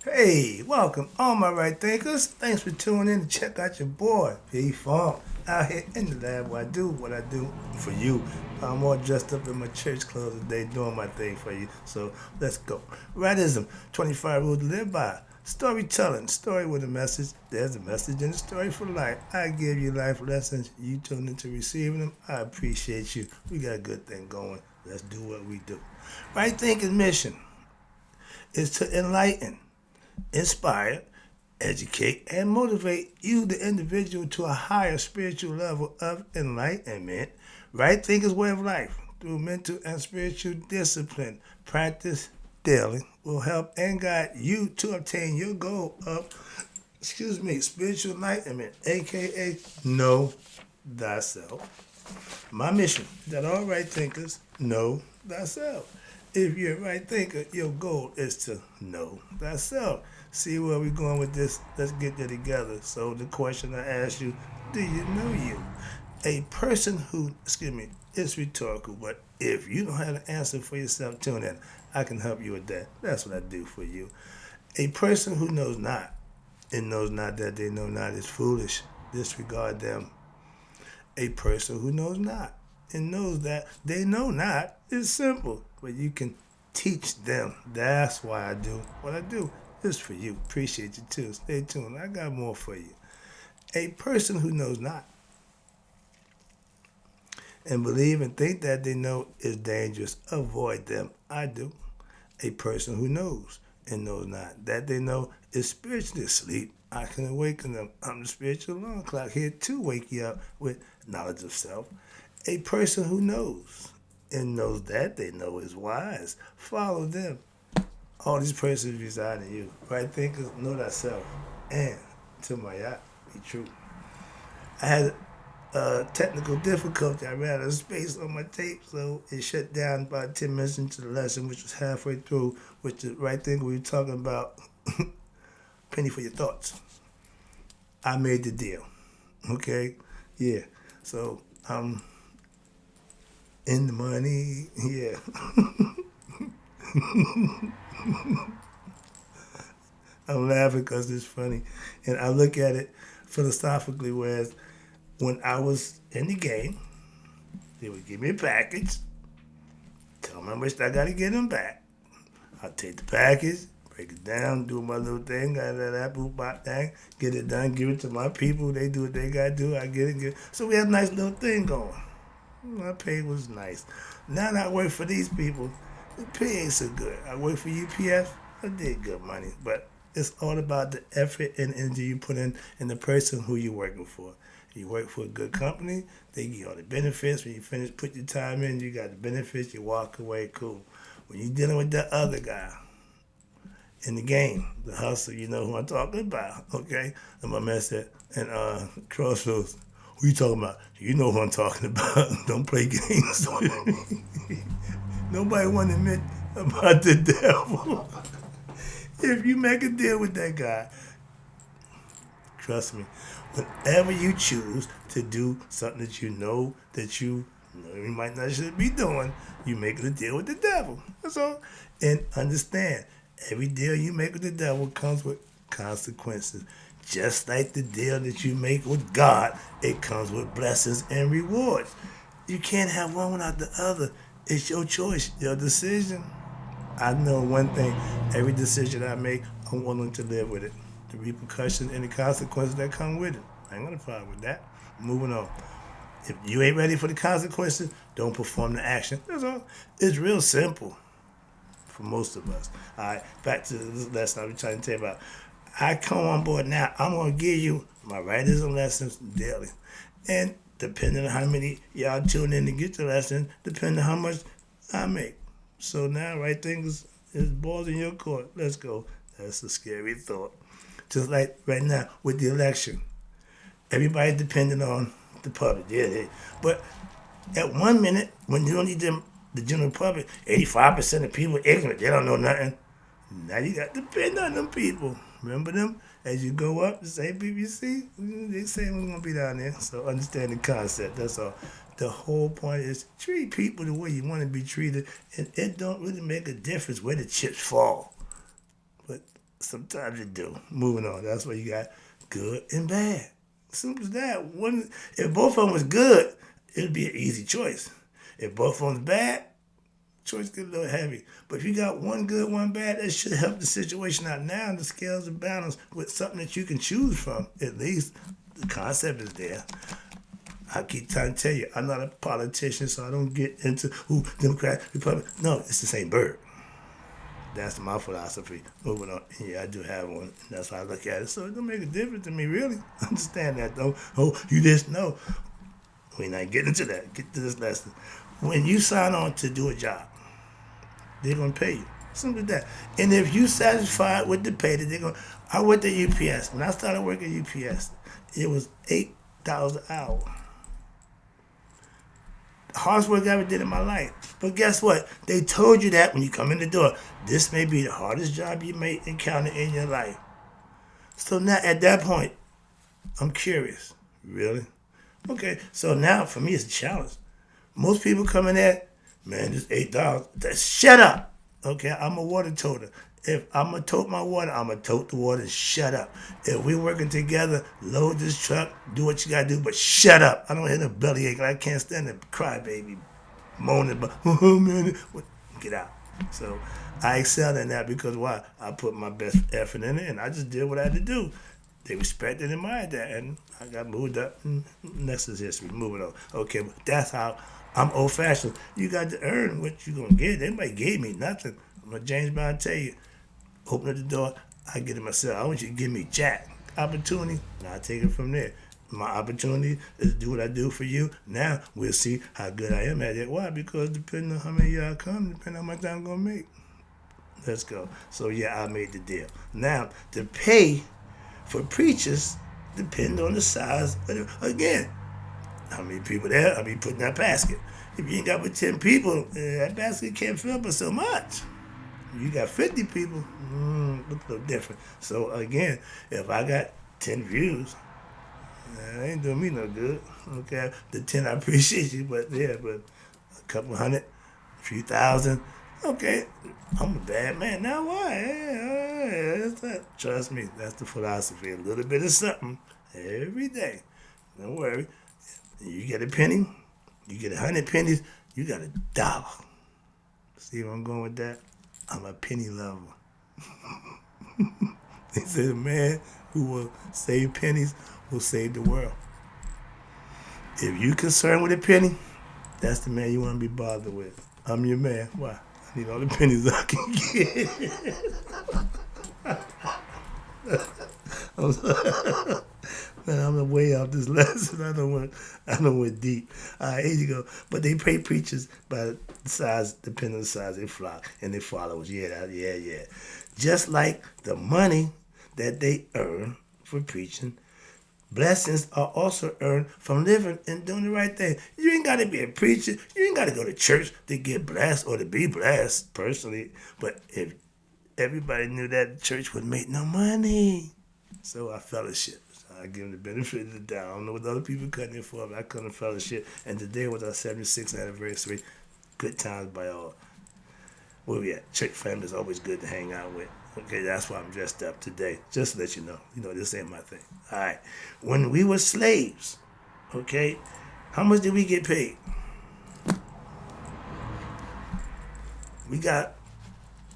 Hey, welcome, all my right thinkers. Thanks for tuning in to check out your boy, P Funk. Out here in the lab where I do what I do for you. I'm all dressed up in my church clothes today doing my thing for you. So let's go. Rightism, 25 rules to live by. Storytelling, story with a message. There's a message in the story for life. I give you life lessons. You tune into receiving them. I appreciate you. We got a good thing going. Let's do what we do. Right thinking mission is to enlighten, inspire, educate, and motivate you, the individual, to a higher spiritual level of enlightenment. Right thinker's way of life through mental and spiritual discipline. Practice daily will help and guide you to obtain your goal of, spiritual enlightenment, aka know thyself. My mission is that all right thinkers know thyself. If you're a right thinker, your goal is to know thyself. See where we're going with this? Let's get there together. So the question I ask you, do you know you? A person who, it's rhetorical, but if you don't have an answer for yourself, tune in. I can help you with that. That's what I do for you. A person who knows not, and knows not that they know not is foolish. Disregard them. A person who knows not and knows that they know not is simple, but you can teach them. That's why I do what I do. It's for you. Appreciate you too. Stay tuned. I got more for you. A person who knows not and believe and think that they know is dangerous. Avoid them. I do. A person who knows and knows not that they know is spiritually asleep. I can awaken them. I'm the spiritual alarm clock here to wake you up with knowledge of self. A person who knows and knows that they know is wise. Follow them. All these persons reside in you. Right thinkers, know thyself. And to my yacht, be true. I had technical difficulty. I ran out of space on my tape, so it shut down about 10 minutes into the lesson, which was halfway through, which the right thing we were talking about. Penny for your thoughts. I made the deal. Okay? Yeah. So I'm in the money. Yeah. I'm laughing because it's funny. And I look at it philosophically, whereas when I was in the game, they would give me a package, tell me how much I got to get them back. I'll take the package, break it down, do my little thing, that boop bop thing, get it done, give it to my people. They do what they got to do. I get it, get it. So we had a nice little thing going. My pay was nice. Now that I work for these people, the pay ain't so good. I work for UPS, I did good money, but it's all about the effort and energy you put in the person who you're working for. You work for a good company, they give you all the benefits. When you finish, put your time in, you got the benefits, you walk away, cool. When you're dealing with that other guy in the game, the hustler, you know who I'm talking about, okay? And my man said, and Crossroads, who you talking about? You know who I'm talking about. Don't play games with me. Nobody want to admit about the devil. If you make a deal with that guy, trust me, whenever you choose to do something that you know you might not should be doing, you make a deal with the devil. That's all. And understand, every deal you make with the devil comes with consequences. Just like the deal that you make with God, it comes with blessings and rewards. You can't have one without the other. It's your choice, your decision. I know one thing: every decision I make, I'm willing to live with it. The repercussions and the consequences that come with it. I ain't gonna fight with that. Moving on. If you ain't ready for the consequences, don't perform the action. That's all. It's real simple for most of us. All right, back to this lesson I was trying to tell you about. I come on board now. I'm gonna give you my writism lessons daily, and depending on how many y'all tune in to get the lesson, depending on how much I make. So now, right things is balls in your court. Let's go. That's a scary thought. Just like right now with the election, everybody's depending on the public. Yeah. But at one minute, when you don't need them, the general public, 85% of people are ignorant. They don't know nothing. Now you got to depend on them people. Remember them? As you go up, the same people you see, they say we're going to be down there. So understand the concept. That's all. The whole point is treat people the way you want to be treated. And it don't really make a difference where the chips fall. But Sometimes you do. Moving on. That's why you got good and bad. Simple as that. One, if both of them was good, it'd be an easy choice. If both of them's bad, choice get a little heavy. But if you got one good, one bad, that should help the situation out. Now the scales are balanced with something that you can choose from. At least the concept is there. I keep trying to tell you, I'm not a politician, so I don't get into who Democrat, Republican. No, it's the same bird. That's my philosophy. Moving on. Yeah, I do have one. And that's how I look at it. So it don't make a difference to me, really. Understand that, though. Oh, you just know. We're not getting into that. Get to this lesson. When you sign on to do a job, they're going to pay you. Simple as that. And if you satisfied with the pay that they're going to... I worked at UPS. When I started working at UPS, it was $8 an hour. Hardest work I ever did in my life. But guess what? They told you that when you come in the door. This may be the hardest job you may encounter in your life. So now at that point, I'm curious. Really? Okay, so now for me it's a challenge. Most people come in there, man, this $8. Shut up. Okay, I'm a water toter. If I'm going to tote my water, I'm going to tote the water. Shut up. If we're working together, load this truck, do what you got to do, but shut up. I don't hit a bellyache. I can't stand the crybaby moaning, but, oh, man. Get out. So I excelled in that because why? I put my best effort in it, and I just did what I had to do. They respected and admired that, and I got moved up, and next is history. Moving on. Okay, but that's how I'm old-fashioned. You got to earn what you're going to get. Anybody gave me nothing. I'm going to James Bond tell you. Open up the door, I get it myself. I want you to give me jack opportunity, and I take it from there. My opportunity is to do what I do for you. Now we'll see how good I am at it. Why? Because depending on how many y'all come, depending on how much I'm gonna make. Let's go. So yeah, I made the deal. Now the pay for preachers depend on the size. Again, how many people there? I mean, put in that basket. If you ain't got but 10 people, that basket can't fill but so much. You got 50 people, look a little different. So again, if I got 10 views, that ain't doing me no good. Okay, the 10 I appreciate you, but yeah, but a couple hundred, a few thousand, okay, I'm a bad man. Now why? Yeah, that's that. Trust me, that's the philosophy. A little bit of something every day. Don't worry. You get a penny, you get 100 pennies, you got $1. See where I'm going with that? I'm a penny lover. They say the man who will save pennies will save the world. If you concerned with a penny, that's the man you want to be bothered with. I'm your man. Why? I need all the pennies I can get. Man, I'm way off this lesson. I don't went deep. All right, here you go. But they pay preachers by the size, depending on the size they flock and their followers. Yeah. Just like the money that they earn for preaching, blessings are also earned from living and doing the right thing. You ain't got to be a preacher. You ain't got to go to church to get blessed or to be blessed, personally. But if everybody knew that, the church would make no money. So I fellowship. I give them the benefit of the doubt. I don't know what other people cutting it for, but I couldn't fellowship. And today was our 76th anniversary. Good times by all. Where we at? Church family is always good to hang out with. Okay, that's why I'm dressed up today. Just to let you know. You know, this ain't my thing. All right. When we were slaves, okay, how much did we get paid?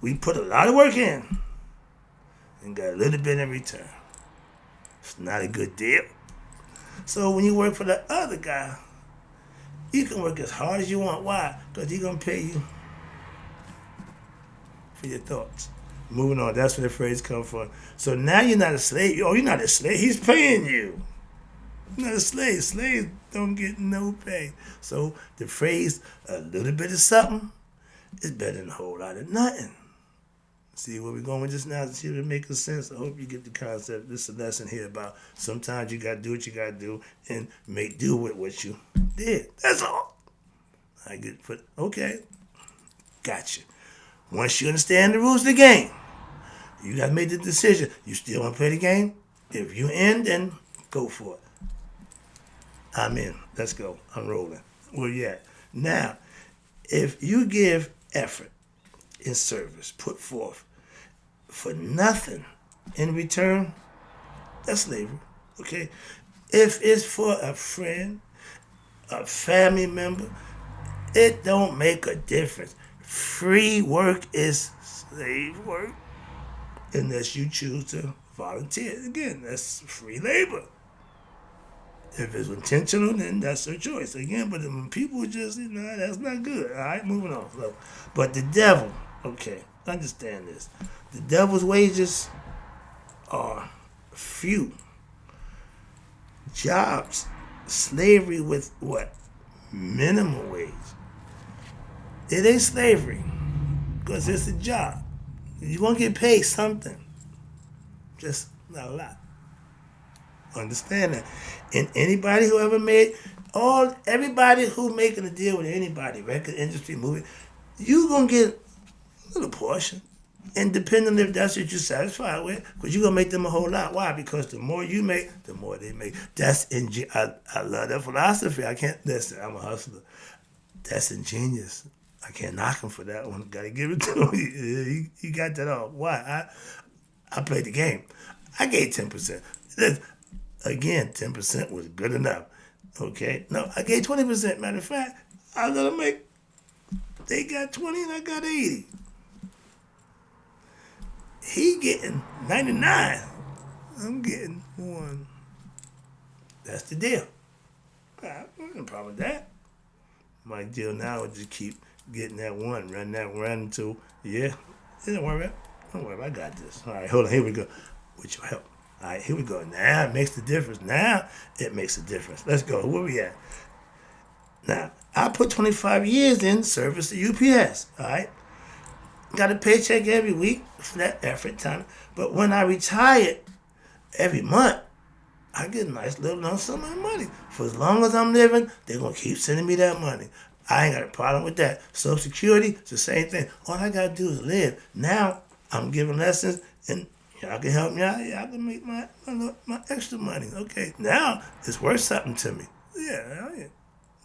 We put a lot of work in and got a little bit in return. It's not a good deal. So when you work for the other guy, you can work as hard as you want. Why? Because he's going to pay you for your thoughts. Moving on, that's where the phrase comes from. So now you're not a slave. Oh, you're not a slave. He's paying you. You're not a slave. Slaves don't get no pay. So the phrase, a little bit of something, is better than a whole lot of nothing. See where we're going with this now? See if it makes sense. I hope you get the concept. This is a lesson here about sometimes you got to do what you got to do and make do with what you did. That's all. I get put. Okay. Gotcha. Once you understand the rules of the game, you got to make the decision. You still want to play the game? If you in, then go for it. I'm in. Let's go. I'm rolling. Where you at? Now, if you give effort in service, put forth, for nothing in return, that's slavery. Okay? If it's for a friend, a family member, it don't make a difference. Free work is slave work unless you choose to volunteer. Again, that's free labor. If it's intentional, then that's their choice. Again, but when people just, that's not good. All right, moving on. So, but the devil, okay, understand this. The devil's wages are few. Jobs, slavery with what? Minimum wage. It ain't slavery because it's a job. You're going to get paid something, just not a lot. Understand that. And anybody who ever made, everybody who making a deal with anybody, record industry, movie, you going to get a little portion. And depending if that's what you're satisfied with, because you're going to make them a whole lot. Why? Because the more you make, the more they make. I love that philosophy. I can't, listen, I'm a hustler. That's ingenious. I can't knock him for that one. Got to give it to him. He got that off. Why? I played the game. I gave 10%. Again, 10% was good enough. Okay? No, I gave 20%. Matter of fact, I was going to make, they got 20 and I got 80. He getting 99. I'm getting 1. That's the deal. I no problem with that. My deal now is just keep getting that 1, run that 1 until, don't worry about it. Don't worry about it. I got this. All right, hold on. Here we go. With your help. All right, here we go. Now it makes the difference. Now it makes a difference. Let's go. Where we at? Now, I put 25 years in service to UPS. All right? Got a paycheck every week for that effort time. But when I retired, every month, I get a nice little lump sum of money. For as long as I'm living, they're going to keep sending me that money. I ain't got a problem with that. Social Security, it's the same thing. All I got to do is live. Now, I'm giving lessons, and y'all can help me out. Y'all can make my extra money. Okay, now it's worth something to me. Yeah.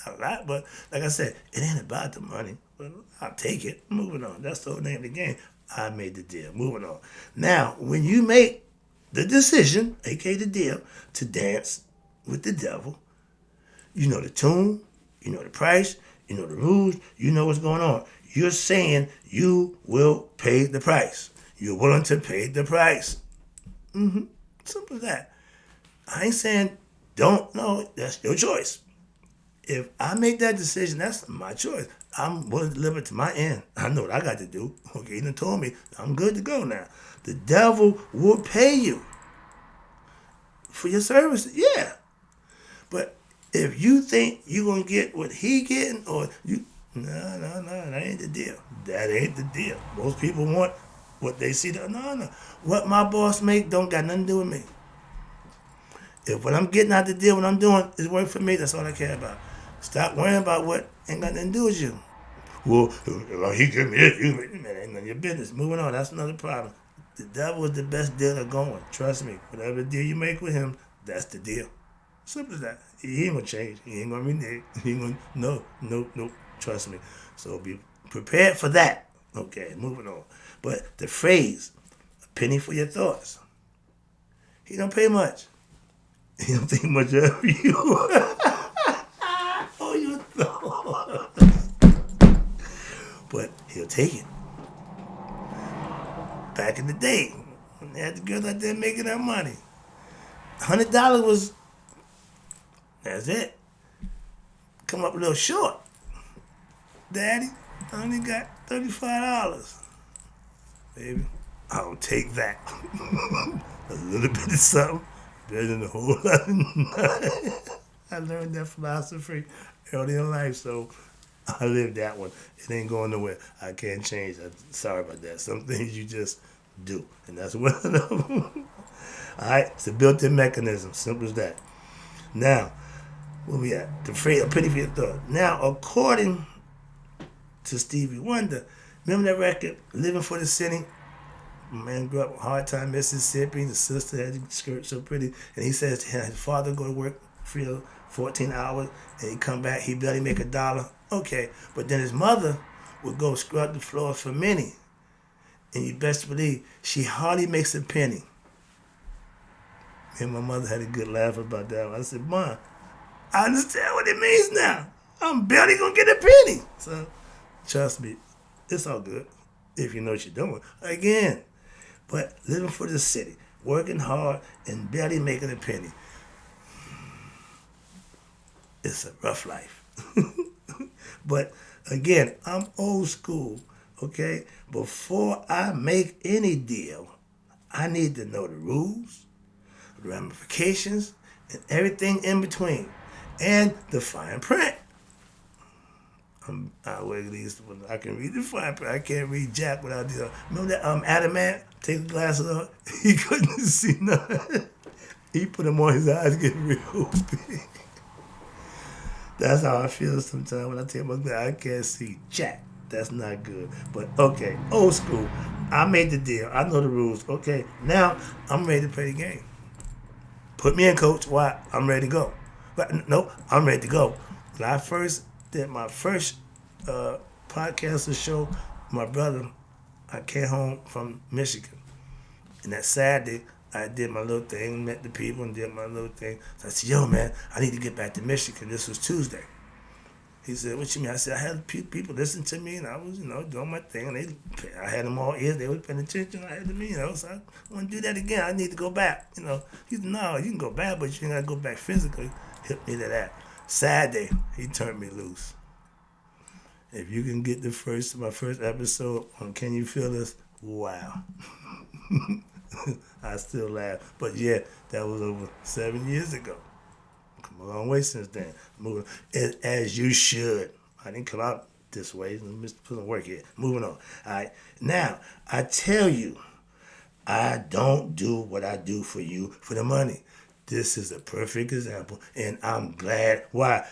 Not a lot, but like I said, it ain't about the money. But I'll take it. Moving on. That's the whole name of the game. I made the deal. Moving on. Now, when you make the decision, aka the deal, to dance with the devil, you know the tune, you know the price, you know the rules, you know what's going on. You're saying you will pay the price. You're willing to pay the price. Simple as that. I ain't saying don't. No, that's your choice. If I make that decision, that's my choice. I'm willing to live it to my end. I know what I got to do. Okay, he done told me I'm good to go now. The devil will pay you for your services. Yeah. But if you think you're going to get what he getting, or you, no, that ain't the deal. That ain't the deal. Most people want what they see. No. What my boss make don't got nothing to do with me. If what I'm getting out the deal, what I'm doing is work for me, that's all I care about. Stop worrying about what ain't got nothing to do with you. Well, he give me this, ain't none of your business. Moving on, that's another problem. The devil is the best dealer going. Trust me. Whatever deal you make with him, that's the deal. Simple as that. He ain't gonna change. He ain't gonna renege. He ain't gonna no. Trust me. So be prepared for that. Okay, moving on. But the phrase, a penny for your thoughts. He don't pay much. He don't think much of you. Oh, your thoughts. But he'll take it. Back in the day, when they had the girls out there making that money, $100 was, that's it. Come up a little short. Daddy, I only got $35. Baby, I'll take that. A little bit of something, better than a whole lot of nothing. I learned that philosophy early in life, so I lived that one. It ain't going nowhere. I can't change. I'm sorry about that. Some things you just do, and that's one of them. All right, it's a built-in mechanism. Simple as that. Now, where we at? The phrase, a penny for your thought. Now, according to Stevie Wonder, remember that record, Living for the City? My man grew up in Hard Time, Mississippi. The sister had the skirt so pretty. And he says his father go to work for 14 hours, and he come back, he barely make $1. Okay, but then his mother would go scrub the floor for Minnie. And you best believe she hardly makes a penny. And my mother had a good laugh about that. I said, Mom, I understand what it means now. I'm barely gonna get a penny. So trust me, it's all good if you know what you're doing. Again, but living for the city, working hard and barely making a penny, it's a rough life. But again, I'm old school, okay? Before I make any deal, I need to know the rules, the ramifications, and everything in between, and the fine print. I wear these. I can read the fine print. I can't read Jack without these. Remember that Adamant? Take the glasses off. He couldn't see nothing. He put them on. His eyes get real big. That's how I feel sometimes when I take my glasses. I can't see Jack. That's not good. But okay, old school. I made the deal. I know the rules. Okay, now I'm ready to play the game. Put me in, coach. Why? I'm ready to go. But no, I'm ready to go. When I first did my first podcast or show, my brother, I came home from Michigan. And that Saturday, I did my little thing, met the people and did my little thing. So I said, yo, man, I need to get back to Michigan. This was Tuesday. He said, what you mean? I said, I had people listen to me, and I was, doing my thing. And I had them all ears. They were paying attention. I had to me, so I want to do that again. I need to go back, He said, no, you can go back, but you ain't got to go back physically. Hit me to that. Saturday, he turned me loose. If you can get my first episode on Can You Feel This? Wow. I still laugh. But yeah, that was over 7 years ago. Come a long way since then. Moving as you should. I didn't come out this way. Let me put some work here. Moving on. All right. Now, I tell you, I don't do what I do for you for the money. This is a perfect example, and I'm glad. Why?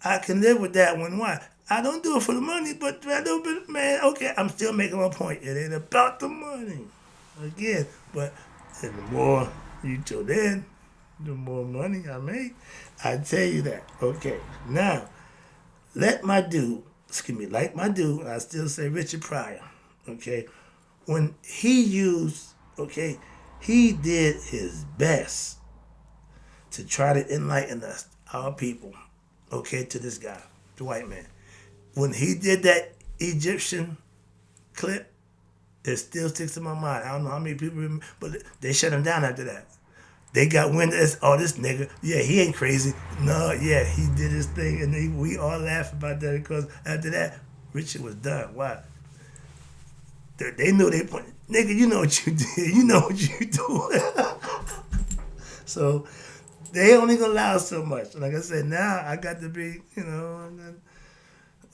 I can live with that one. Why? I don't do it for the money, but I do, man, okay, I'm still making my point. It ain't about the money. Again, but the more you tune in, the more money I make. I tell you that. Okay, now, like my dude, I still say Richard Pryor, okay, when he did his best to try to enlighten us, our people, okay, to this guy, the white man. When he did that Egyptian clip, it still sticks in my mind. I don't know how many people remember, but they shut him down after that. They got wind of this, this nigga, yeah, he ain't crazy. No, yeah, he did his thing, and we all laugh about that because after that, Richard was done. Why? They knew they point, nigga, you know what you did. You know what you doing. So they only gonna allow so much. Like I said, now I got to be,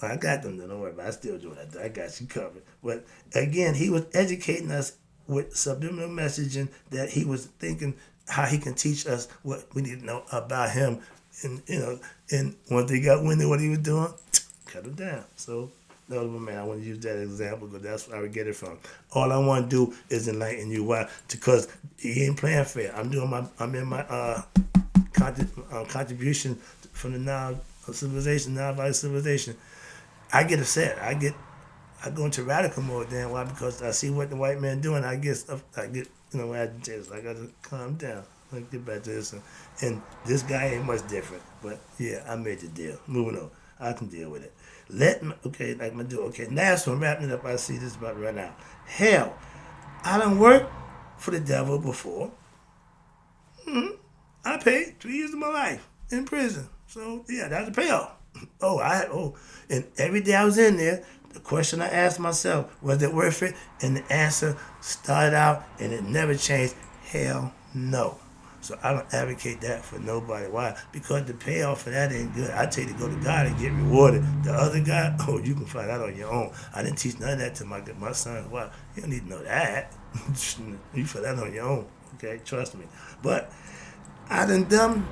I got them, don't worry about it. I still do that. I got you covered. But again, he was educating us with subliminal messaging that he was thinking how he can teach us what we need to know about him. And once they got wind of what he was doing, cut him down. So, no, man, I want to use that example because that's where I would get it from. All I want to do is enlighten you. Why? Because he ain't playing fair. I'm in my contribution from the non-violent civilization. I get upset. I go into radical mode then. Why? Because I see what the white man doing. I get agitated. I got to calm down. Let's get back to this. And this guy ain't much different. But yeah, I made the deal. Moving on. I can deal with it. Like my dude. Okay, now so I'm wrapping it up. I see this about right now. Hell, I done worked for the devil before. I paid 3 years of my life in prison. So yeah, that's the payoff. And every day I was in there, the question I asked myself, was it worth it? And the answer started out, and it never changed, hell no. So I don't advocate that for nobody. Why? Because the payoff for that ain't good. I tell you to go to God and get rewarded. The other guy, you can find out on your own. I didn't teach none of that to my son. Why? You don't need to know that. You find that on your own. Okay, trust me. But I done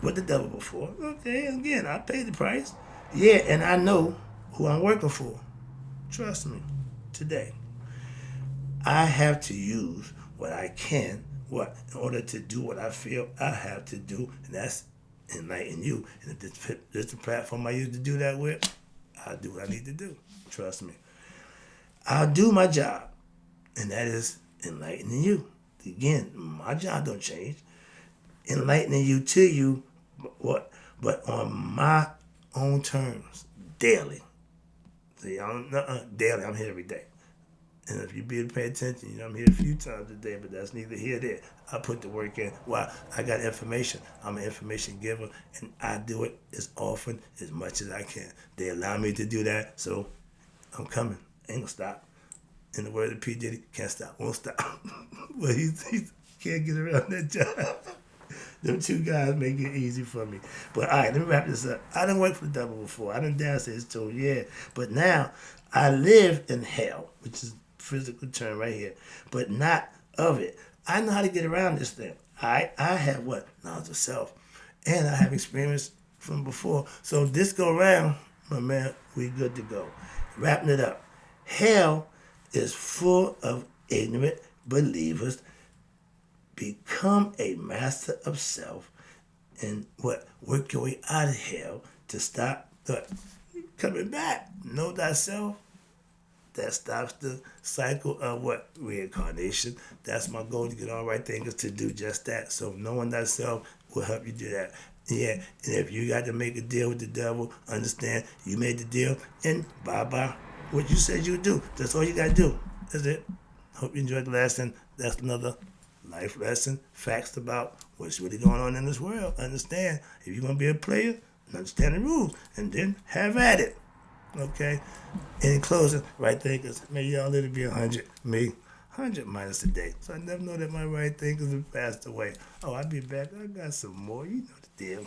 with the devil before. Okay, again, I paid the price. Yeah, and I know who I'm working for. Trust me, today. I have to use what I can, in order to do what I feel I have to do, and that's enlighten you. And if this is the platform I use to do that with, I'll do what I need to do. Trust me. I'll do my job, and that is enlightening you. Again, my job don't change. enlightening you to you, what? But on my own terms, daily. See, daily. I'm here every day. And if you be to pay attention, I'm here a few times a day, but that's neither here nor there. I put the work in. Why? I got information. I'm an information giver, and I do it as often, as much as I can. They allow me to do that, so I'm coming. Ain't gonna stop. In the word of P. Diddy, can't stop, won't stop. But he can't get around that job. Them two guys make it easy for me. But all right, let me wrap this up. I done worked for the devil before. I done danced his too, yeah. But now I live in hell, which is a physical term right here, but not of it. I know how to get around this thing. I have what? Knowledge of self. And I have experience from before. So this go round, my man, we good to go. Wrapping it up. Hell is full of ignorant believers. Become a master of self and what? Work your way out of hell to stop coming back. Know thyself. That stops the cycle of what? Reincarnation. That's my goal, to get all right things, to do just that. So knowing thyself will help you do that. Yeah, and if you got to make a deal with the devil, understand you made the deal and bye-bye what you said you would do. That's all you got to do. That's it. Hope you enjoyed the lesson. That's another life lesson, facts about what's really going on in this world. Understand, if you're going to be a player, understand the rules, and then have at it. Okay? And in closing, right thinkers, may y'all live to be 100. Me, 100 minus a day. So I never know that my right thinkers have passed away. Oh, I'll be back. I got some more. You know the deal.